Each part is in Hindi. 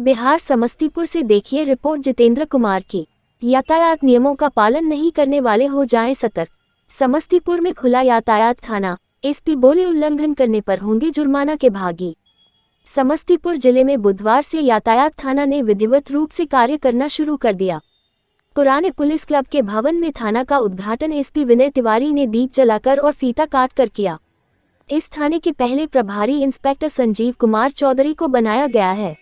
बिहार समस्तीपुर से देखिए रिपोर्ट जितेंद्र कुमार की। यातायात नियमों का पालन नहीं करने वाले हो जाएं सतर्क। समस्तीपुर में खुला यातायात थाना, एसपी बोले उल्लंघन करने पर होंगे जुर्माना के भागी। समस्तीपुर जिले में बुधवार से यातायात थाना ने विधिवत रूप से कार्य करना शुरू कर दिया। पुराने पुलिस क्लब के भवन में थाना का उद्घाटन एसपी विनय तिवारी ने दीप जलाकर और फीता काट कर किया। इस थाने के पहले प्रभारी इंस्पेक्टर संजीव कुमार चौधरी को बनाया गया है,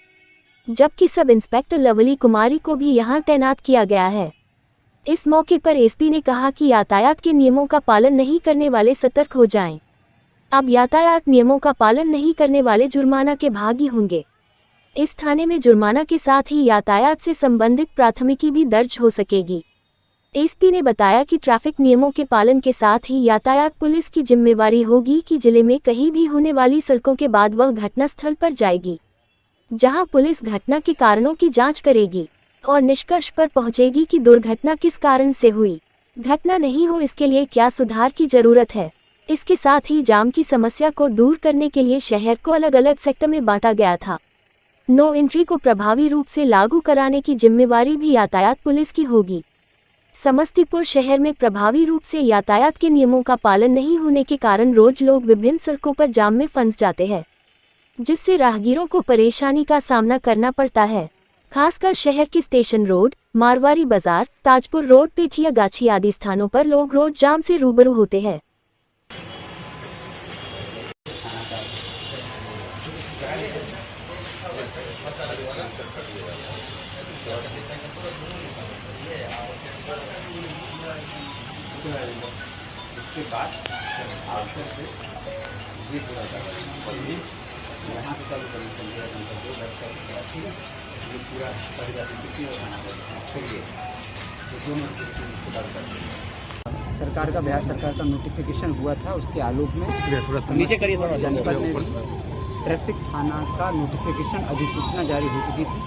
जबकि सब इंस्पेक्टर लवली कुमारी को भी यहां तैनात किया गया है। इस मौके पर एसपी ने कहा कि यातायात के नियमों का पालन नहीं करने वाले सतर्क हो जाएं। अब यातायात नियमों का पालन नहीं करने वाले जुर्माना के भागी होंगे। इस थाने में जुर्माना के साथ ही यातायात से संबंधित प्राथमिकी भी दर्ज हो सकेगी। एसपी ने बताया कि ट्रैफिक नियमों के पालन के साथ ही यातायात पुलिस की जिम्मेवारी होगी कि जिले में कहीं भी होने वाली सड़कों के बाद वह घटनास्थल पर जाएगी, जहां पुलिस घटना के कारणों की जांच करेगी और निष्कर्ष पर पहुंचेगी कि दुर्घटना किस कारण से हुई, घटना नहीं हो इसके लिए क्या सुधार की जरूरत है। इसके साथ ही जाम की समस्या को दूर करने के लिए शहर को अलग अलग सेक्टर में बांटा गया था। नो एंट्री को प्रभावी रूप से लागू कराने की जिम्मेवारी भी यातायात पुलिस की होगी। समस्तीपुर शहर में प्रभावी रूप से यातायात के नियमों का पालन नहीं होने के कारण रोज लोग विभिन्न सड़कों पर जाम में फंस जाते हैं, जिससे राहगीरों को परेशानी का सामना करना पड़ता है। खासकर शहर के स्टेशन रोड, मारवाड़ी बाजार, ताजपुर रोड, पेठिया गाछी आदि स्थानों पर लोग रोज जाम से रूबरू होते हैं। इसके बाद आउटर पे ये पूरा करना यहाँ से चालू करनी चाहिए। ठीक है, ये पूरा कितनी सरकार का बिहार सरकार का नोटिफिकेशन हुआ था, उसके आलोक में नीचे करिए थोड़ा जनपद में भी ट्रैफिक थाना का नोटिफिकेशन अधिसूचना जारी हो चुकी थी।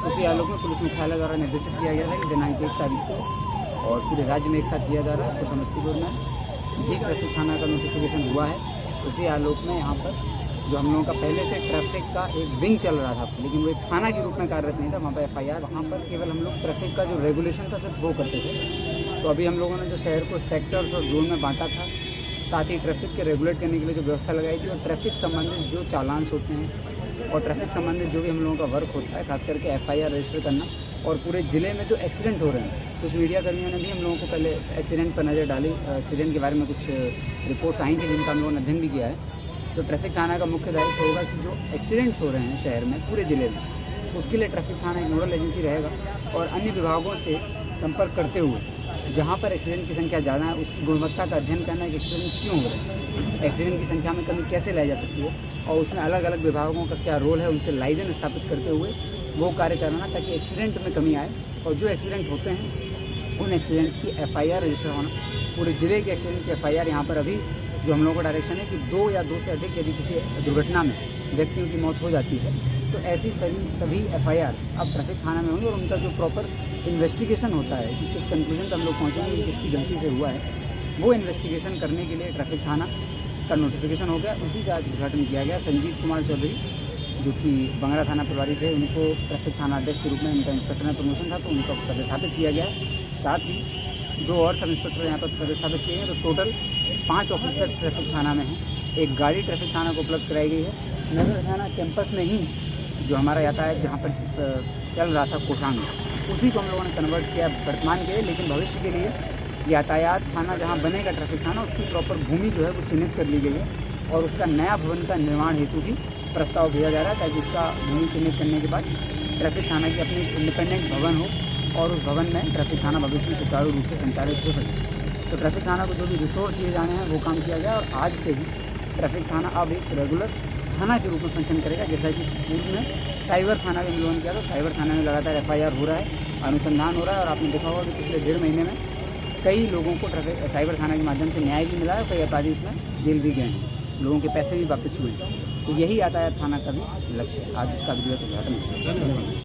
उसी आलोक में पुलिस मुख्यालय द्वारा निर्देशित किया गया था कि दिनांक 1 तारीख को और पूरे राज्य में एक साथ किया जा रहा है। तो समस्तीपुर में भी ट्रैफिक थाना का नोटिफिकेशन हुआ है। उसी आलोक में यहाँ पर जो हम लोगों का पहले से ट्रैफिक का एक विंग चल रहा था, लेकिन वो एक थाना के रूप में कार्यरत नहीं था, वहाँ पर FIR, वहाँ पर केवल हम लोग ट्रैफिक का जो रेगुलेशन था सिर्फ वो करते थे। तो अभी हम लोगों ने जो शहर को सेक्टर्स और जोन में बांटा था, साथ ही ट्रैफिक के रेगुलेट करने के लिए जो व्यवस्था लगाई थी और ट्रैफिक संबंधित जो चालान्स होते हैं और ट्रैफिक संबंधित जो भी हम लोगों का वर्क होता है, खास करके FIR रजिस्टर करना और पूरे ज़िले में जो एक्सीडेंट हो रहे हैं, कुछ मीडिया कर्मियों ने भी हम लोगों को पहले एक्सीडेंट पर नज़र डाली। एक्सीडेंट के बारे में कुछ रिपोर्ट्स आई थी जिनका हम लोगों ने अध्ययन भी किया है। तो ट्रैफिक थाना का मुख्य दायित्व होगा कि जो एक्सीडेंट्स हो रहे हैं शहर में पूरे ज़िले में, उसके लिए ट्रैफिक थाना एक नोडल एजेंसी रहेगा और अन्य विभागों से संपर्क करते हुए जहाँ पर एक्सीडेंट की संख्या ज़्यादा है उसकी गुणवत्ता का अध्ययन करना है कि एक्सीडेंट क्यों हो रहे हैं, एक्सीडेंट की संख्या में कमी कैसे लाई जा सकती है और उसमें अलग अलग विभागों का क्या रोल है, उनसे लाइसेंस स्थापित करते हुए वो कार्य करना ताकि एक्सीडेंट में कमी आए और जो एक्सीडेंट होते हैं उन एक्सीडेंट्स की FIR रजिस्टर होना। पूरे ज़िले के एक्सीडेंट की FIR यहाँ पर अभी जो हम लोगों का डायरेक्शन है कि 2 या 2 से अधिक यदि किसी दुर्घटना में व्यक्तियों की मौत हो जाती है तो ऐसी सभी FIR अब ट्रैफिक थाना में होंगे और उनका जो प्रॉपर इन्वेस्टिगेशन होता है कि किस कंक्लूजन पर हम लोग पहुँचेंगे कि किसकी गलती से हुआ है, वो इन्वेस्टिगेशन करने के लिए ट्रैफिक थाना का नोटिफिकेशन हो गया। उसी का आज उद्घाटन किया गया। संजीव कुमार चौधरी जो कि बंगरा थाना प्रभारी थे, उनको ट्रैफिक थाना अध्यक्ष के रूप में उनका इंस्पेक्टर में प्रमोशन था तो उनका पदस्थापित किया गया। साथ ही 2 और सब इंस्पेक्टर यहाँ पर पदस्थापित किए हैं। तो टोटल 5 ऑफिसर्स ट्रैफिक थाना में हैं। एक गाड़ी ट्रैफिक थाना को उपलब्ध कराई गई है। नगर थाना कैंपस में ही जो हमारा यातायात जहाँ पर चल रहा था कोठांग, उसी को हम लोगों ने कन्वर्ट किया वर्तमान के लिए, लेकिन भविष्य के लिए यातायात थाना जहाँ बनेगा ट्रैफिक थाना उसकी प्रॉपर भूमि जो है वो चिन्हित कर ली गई है और उसका नया भवन का निर्माण हेतु भी प्रस्ताव भेजा जा रहा है ताकि उसका भूमि चिन्हित करने के बाद ट्रैफिक थाना की अपनी इंडिपेंडेंट भवन हो और उस भवन में ट्रैफिक थाना भविष्य में सुचारू रूप से संचालित हो सके। तो ट्रैफिक थाना को जो भी रिसोर्स दिए जाने हैं वो काम किया गया और आज से ही ट्रैफिक थाना अब एक रेगुलर थाना के रूप में फंक्शन करेगा। जैसा कि पूर्व में साइबर थाना का विलोन किया, तो साइबर थाना में लगातार FIR हो रहा है, अनुसंधान हो रहा है और आपने देखा होगा कि पिछले 1.5 महीने में कई लोगों को ट्रैफिक साइबर थाना के माध्यम से न्याय भी मिला है और कई अपराधी इसमें जेल भी गए हैं, लोगों के पैसे भी वापस हुए हैं। तो यही यातायात थाना का भी लक्ष्य है। आज उसका विधिवत उद्घाटन है।